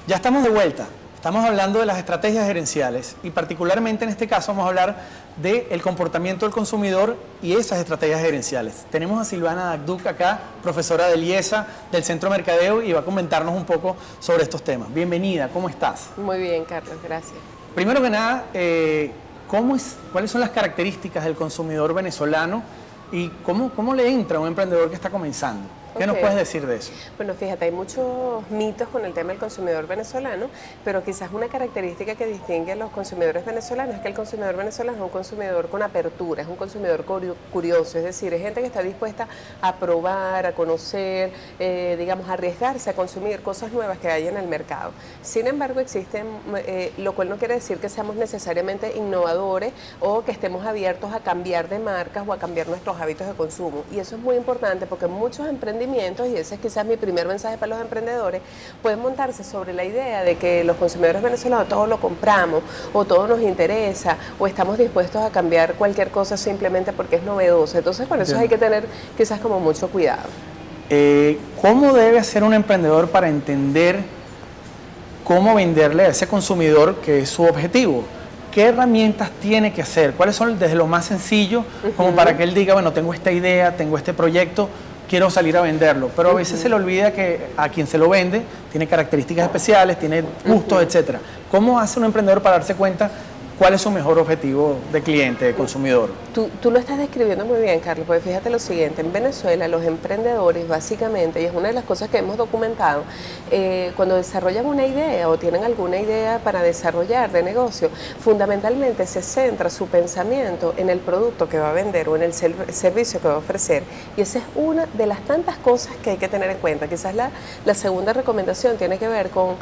Ya estamos de vuelta. Estamos hablando de las estrategias gerenciales y particularmente en este caso vamos a hablar del comportamiento del consumidor y esas estrategias gerenciales. Tenemos a Silvana Dagduc acá, profesora del IESA, del Centro de Mercadeo, y va a comentarnos un poco sobre estos temas. Bienvenida, ¿cómo estás? Muy bien, Carlos, gracias. Primero que nada, ¿cuáles son las características del consumidor venezolano y cómo le entra a un emprendedor que está comenzando? ¿Qué nos puedes decir de eso? Bueno, fíjate, hay muchos mitos con el tema del consumidor venezolano, pero quizás una característica que distingue a los consumidores venezolanos es que el consumidor venezolano es un consumidor con apertura, es un consumidor curioso, es decir, es gente que está dispuesta a probar, a conocer, digamos, a arriesgarse a consumir cosas nuevas que hay en el mercado. Sin embargo, existen, lo cual no quiere decir que seamos necesariamente innovadores o que estemos abiertos a cambiar de marcas o a cambiar nuestros hábitos de consumo. Y eso es muy importante porque muchos emprendimientos, y ese es quizás mi primer mensaje para los emprendedores, pueden montarse sobre la idea de que los consumidores venezolanos todo lo compramos o todo nos interesa o estamos dispuestos a cambiar cualquier cosa simplemente porque es novedoso. Entonces con eso hay que tener quizás como mucho cuidado. ¿Cómo debe hacer un emprendedor para entender cómo venderle a ese consumidor que es su objetivo? ¿Qué herramientas tiene que hacer? ¿Cuáles son desde lo más sencillo como para que él diga, bueno, tengo esta idea, tengo este proyecto, quiero salir a venderlo? Pero a veces se le olvida que a quien se lo vende tiene características especiales, tiene gustos, etcétera. ¿Cómo hace un emprendedor para darse cuenta cuál es su mejor objetivo de cliente, de consumidor? Tú lo estás describiendo muy bien, Carlos, porque fíjate lo siguiente, en Venezuela los emprendedores básicamente, y es una de las cosas que hemos documentado, cuando desarrollan una idea o tienen alguna idea para desarrollar de negocio, fundamentalmente se centra su pensamiento en el producto que va a vender o en el servicio que va a ofrecer, y esa es una de las tantas cosas que hay que tener en cuenta. Quizás la segunda recomendación tiene que ver con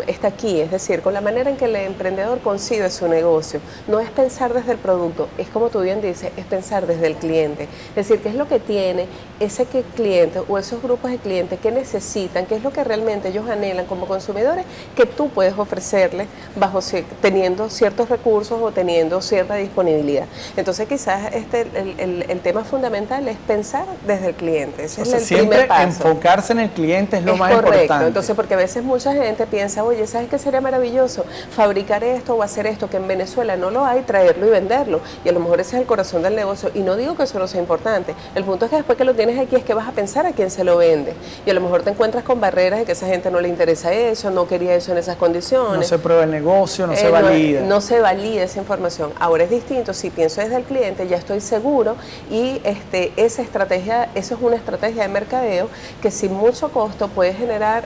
esta aquí, es decir, con la manera en que el emprendedor concibe su negocio. No es pensar desde el producto, es como tú bien dices, es pensar desde el cliente. Es decir, qué es lo que tiene ese cliente o esos grupos de clientes que necesitan, qué es lo que realmente ellos anhelan como consumidores, que tú puedes ofrecerles teniendo ciertos recursos o teniendo cierta disponibilidad. Entonces quizás el tema fundamental es pensar desde el cliente. Ese es el primer paso. Enfocarse en el cliente es lo más correcto. Importante. Entonces, porque a veces mucha gente piensa, oye, ¿sabes qué sería maravilloso? Fabricar esto o hacer esto que en Venezuela no lo hay, traerlo y venderlo. Y a lo mejor ese es el corazón del negocio. Y no digo que eso no sea importante. El punto es que después que lo tienes aquí es que vas a pensar a quién se lo vende. Y a lo mejor te encuentras con barreras de que a esa gente no le interesa eso, no quería eso en esas condiciones. No se prueba el negocio, no se valida. No se valida esa información. Ahora es distinto, si pienso desde el cliente, ya estoy seguro y esa estrategia, eso es una estrategia de mercadeo que sin mucho costo puede generar,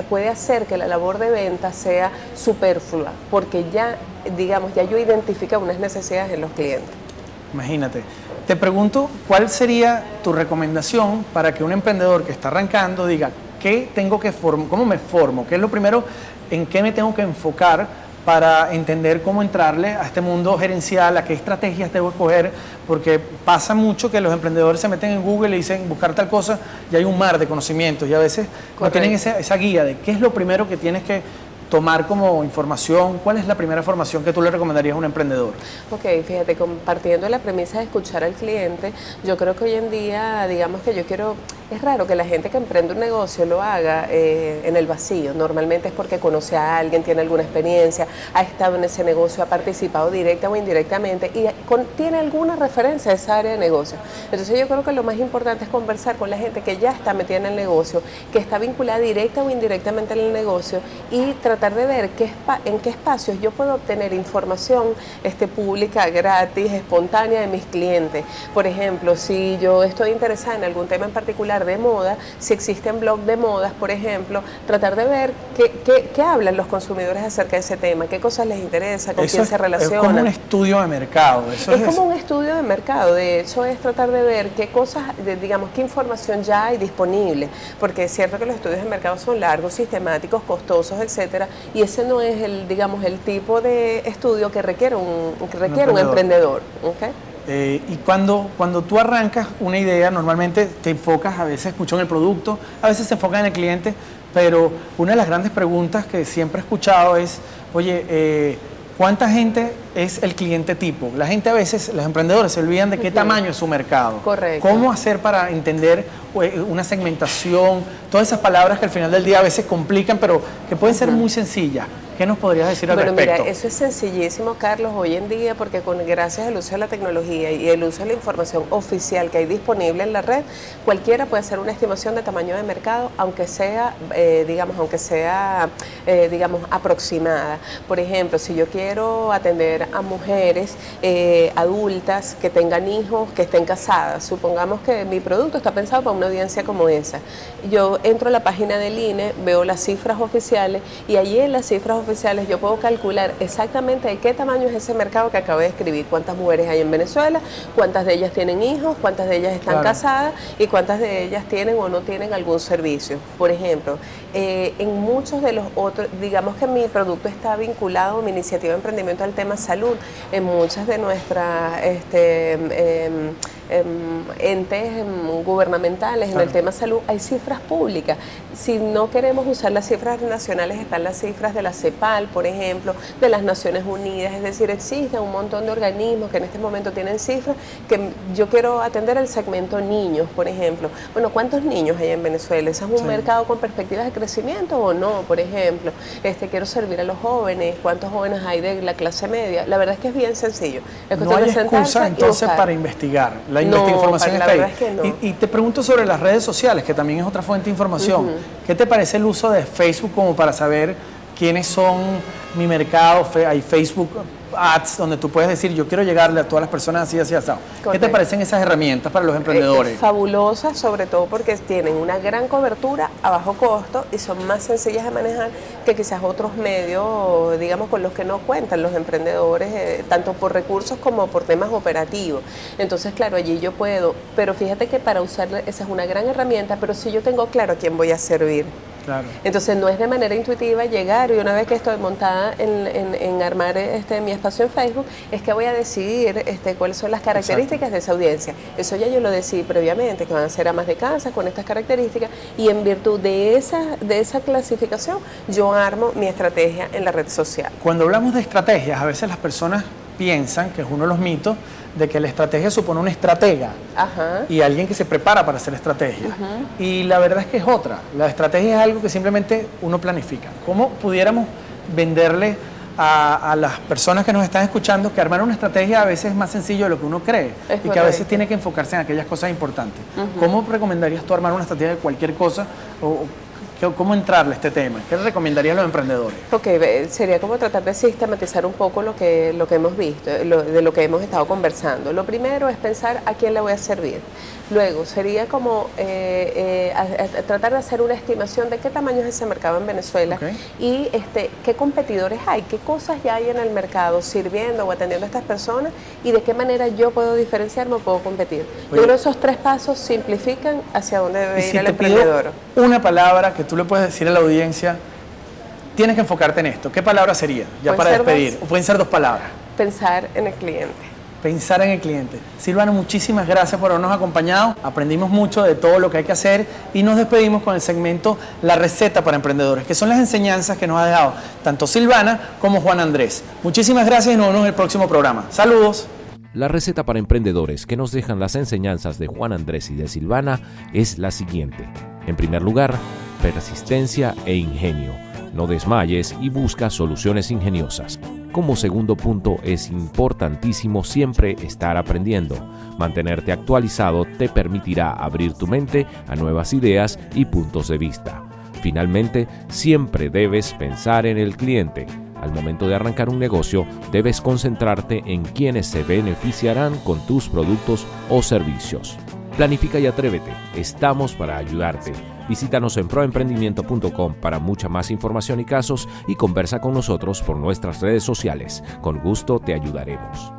puede hacer que la labor de venta sea superflua, porque ya, digamos, ya yo identifico unas necesidades en los clientes. Imagínate. Te pregunto, ¿cuál sería tu recomendación para que un emprendedor que está arrancando diga, cómo me formo? ¿Qué es lo primero en qué me tengo que enfocar para entender cómo entrarle a este mundo gerencial, a qué estrategias debo escoger? Porque pasa mucho que los emprendedores se meten en Google y dicen buscar tal cosa y hay un mar de conocimientos y a veces no tienen esa guía de qué es lo primero que tienes que tomar como información. ¿Cuál es la primera formación que tú le recomendarías a un emprendedor? Ok, fíjate, compartiendo la premisa de escuchar al cliente, yo creo que hoy en día, digamos que es raro que la gente que emprende un negocio lo haga en el vacío. Normalmente es porque conoce a alguien, tiene alguna experiencia, ha estado en ese negocio, ha participado directa o indirectamente y tiene alguna referencia a esa área de negocio. Entonces yo creo que lo más importante es conversar con la gente que ya está metida en el negocio, que está vinculada directa o indirectamente en el negocio y tratar de ver en qué espacios yo puedo obtener información pública, gratis, espontánea de mis clientes. Por ejemplo, si yo estoy interesada en algún tema en particular de moda, si existen blogs de modas, por ejemplo, tratar de ver qué hablan los consumidores acerca de ese tema, qué cosas les interesa, con quién se relaciona. Es como un estudio de mercado. Es como un estudio de mercado. De hecho, es tratar de ver qué cosas, digamos, qué información ya hay disponible, porque es cierto que los estudios de mercado son largos, sistemáticos, costosos, etcétera, y ese no es digamos, el tipo de estudio que requiere un emprendedor. ¿Okay? Y cuando tú arrancas una idea, normalmente te enfocas a veces mucho en el producto, a veces se enfoca en el cliente, pero una de las grandes preguntas que siempre he escuchado es, oye, ¿cuánta gente es el cliente tipo. La gente a veces, los emprendedores se olvidan de qué tamaño es su mercado. Correcto. ¿Cómo hacer para entender una segmentación? Todas esas palabras que al final del día a veces complican, pero que pueden ser muy sencillas. ¿Qué nos podrías decir al respecto? Mira, eso es sencillísimo, Carlos, hoy en día, porque gracias al uso de la tecnología y el uso de la información oficial que hay disponible en la red, cualquiera puede hacer una estimación de tamaño de mercado, aunque sea, digamos, aproximada. Por ejemplo, si yo quiero atender a mujeres adultas que tengan hijos, que estén casadas, supongamos que mi producto está pensado para una audiencia como esa. Yo entro a la página del INE, veo las cifras oficiales y allí en las cifras oficiales yo puedo calcular exactamente de qué tamaño es ese mercado que acabo de escribir, cuántas mujeres hay en Venezuela, cuántas de ellas tienen hijos, cuántas de ellas están casadas y cuántas de ellas tienen o no tienen algún servicio. Por ejemplo, en muchos de los otros, digamos que mi producto está vinculado, mi iniciativa de emprendimiento al tema salud, en muchas de nuestras entes gubernamentales en el tema salud hay cifras públicas. Si no queremos usar las cifras nacionales, están las cifras de la CEPAL, por ejemplo, de las Naciones Unidas, es decir, existen un montón de organismos que en este momento tienen cifras, que yo quiero atender el segmento niños, por ejemplo. Bueno, ¿cuántos niños hay en Venezuela? ¿Ese es un mercado con perspectivas de crecimiento o no? Por ejemplo, quiero servir a los jóvenes, ¿cuántos jóvenes hay de la clase media? La verdad es que es bien sencillo. No hay excusa entonces para investigar. La información está ahí. Es que no. Y te pregunto sobre las redes sociales, que también es otra fuente de información. ¿Qué te parece el uso de Facebook como para saber quiénes son mi mercado? Hay Facebook Ads donde tú puedes decir, yo quiero llegarle a todas las personas así, así, así. ¿Qué te parecen esas herramientas para los emprendedores? Fabulosas, sobre todo porque tienen una gran cobertura a bajo costo y son más sencillas de manejar que quizás otros medios, digamos, con los que no cuentan los emprendedores, tanto por recursos como por temas operativos. Entonces, claro, allí yo puedo, pero fíjate que para usarla, esa es una gran herramienta, pero si yo tengo claro a quién voy a servir. Claro. Entonces no es de manera intuitiva llegar y una vez que estoy montada en armar mi espacio en Facebook, es que voy a decidir cuáles son las características de esa audiencia. Eso ya yo lo decidí previamente, que van a ser amas de casa con estas características y en virtud de esa clasificación yo armo mi estrategia en la red social. Cuando hablamos de estrategias, a veces las personas piensan, que es uno de los mitos, de que la estrategia supone un estratega y alguien que se prepara para hacer estrategia. Y la verdad es que es otra. La estrategia es algo que simplemente uno planifica. ¿Cómo pudiéramos venderle a las personas que nos están escuchando que armar una estrategia a veces es más sencillo de lo que uno cree y que a veces tiene que enfocarse en aquellas cosas importantes? ¿Cómo recomendarías tú armar una estrategia de cualquier cosa o cómo entrarle a este tema? ¿Qué le recomendarías a los emprendedores? Ok, sería como tratar de sistematizar un poco lo que hemos visto, de lo que hemos estado conversando. Lo primero es pensar a quién le voy a servir. Luego sería como tratar de hacer una estimación de qué tamaño es ese mercado en Venezuela y qué competidores hay, qué cosas ya hay en el mercado sirviendo o atendiendo a estas personas y de qué manera yo puedo diferenciarme o puedo competir. Yo creo que esos 3 pasos simplifican hacia dónde debe ir el emprendedor. Una palabra que tú le puedes decir a la audiencia, tienes que enfocarte en esto. ¿Qué palabra sería? Ya para despedir. O pueden ser 2 palabras. Pensar en el cliente. Pensar en el cliente. Silvana, muchísimas gracias por habernos acompañado. Aprendimos mucho de todo lo que hay que hacer y nos despedimos con el segmento La Receta para Emprendedores, que son las enseñanzas que nos ha dejado tanto Silvana como Juan Andrés. Muchísimas gracias y nos vemos en el próximo programa. Saludos. La receta para emprendedores que nos dejan las enseñanzas de Juan Andrés y de Silvana es la siguiente. En primer lugar, persistencia e ingenio. No desmayes y busca soluciones ingeniosas. Como segundo punto, es importantísimo siempre estar aprendiendo. Mantenerte actualizado te permitirá abrir tu mente a nuevas ideas y puntos de vista. Finalmente, siempre debes pensar en el cliente. Al momento de arrancar un negocio, debes concentrarte en quienes se beneficiarán con tus productos o servicios. Planifica y atrévete. Estamos para ayudarte. Visítanos en proemprendimiento.com para mucha más información y casos y conversa con nosotros por nuestras redes sociales. Con gusto te ayudaremos.